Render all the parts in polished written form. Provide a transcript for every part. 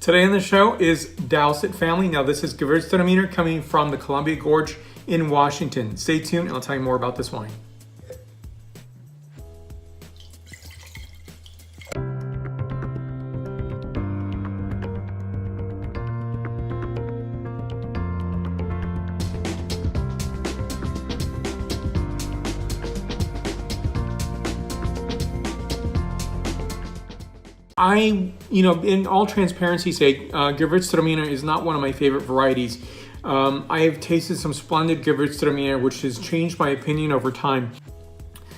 Today on the show is Dowsett Family. Now this is Gewurztraminer coming from the Columbia Gorge in Washington. Stay tuned and I'll tell you more about this wine. In all transparency sake, Gewurztraminer is not one of my favorite varieties. I have tasted some splendid Gewurztraminer, which has changed my opinion over time.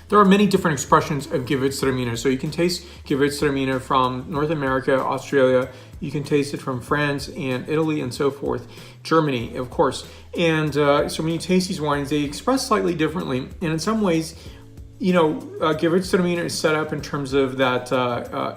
There are many different expressions of Gewurztraminer. So you can taste Gewurztraminer from North America, Australia. You can taste it from France and Italy and so forth. Germany, of course. And so when you taste these wines, they express slightly differently. And in some ways, Gewurztraminer is set up in terms of that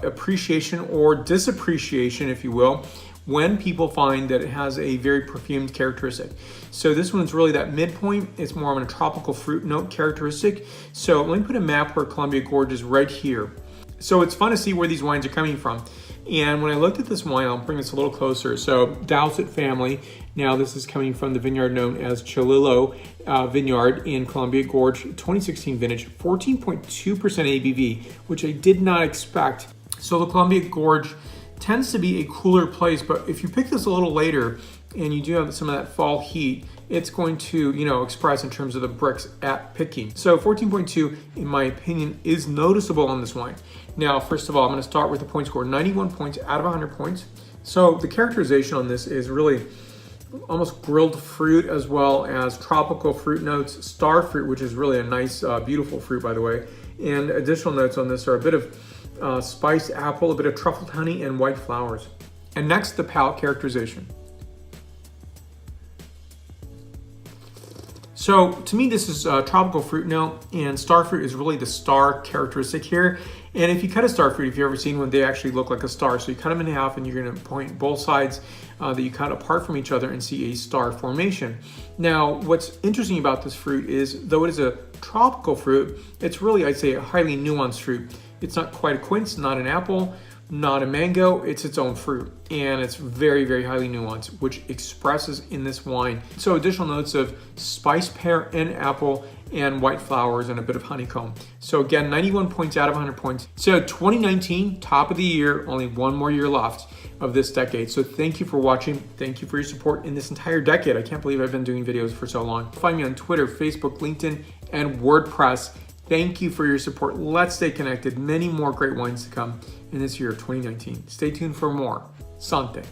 appreciation or disappreciation, if you will, when people find that it has a very perfumed characteristic. So this one's really that midpoint. It's more of a tropical fruit note characteristic. So let me put a map where Columbia Gorge is right here. So it's fun to see where these wines are coming from. And when I looked at this wine, I'll bring this a little closer. So Dowsett Family. Now this is coming from the vineyard known as Cholillo Vineyard in Columbia Gorge, 2016 vintage, 14.2% ABV, which I did not expect. So the Columbia Gorge tends to be a cooler place, but if you pick this a little later and you do have some of that fall heat, it's going to, express in terms of the bricks at picking. So 14.2, in my opinion, is noticeable on this wine. Now, first of all, I'm going to start with the point score, 91 points out of 100 points. So the characterization on this is really almost grilled fruit as well as tropical fruit notes, star fruit, which is really a nice, beautiful fruit, by the way. And additional notes on this are a bit of spiced apple, a bit of truffled honey, and white flowers. And next, the palate characterization. So to me, this is a tropical fruit note, and star fruit is really the star characteristic here. And if you cut a star fruit, if you've ever seen one, they actually look like a star. So you cut them in half and you're gonna point both sides that you cut apart from each other and see a star formation. Now, what's interesting about this fruit is, though it is a tropical fruit, it's really, I'd say, a highly nuanced fruit. It's not quite a quince, not an apple, not a mango, it's its own fruit. And it's very, very highly nuanced, which expresses in this wine. So additional notes of spiced pear and apple and white flowers and a bit of honeycomb. So again, 91 points out of 100 points. So 2019, top of the year, only one more year left of this decade. So thank you for watching. Thank you for your support in this entire decade. I can't believe I've been doing videos for so long. Find me on Twitter, Facebook, LinkedIn, and WordPress. Thank you for your support. Let's stay connected. Many more great wines to come in this year of 2019. Stay tuned for more. Santé.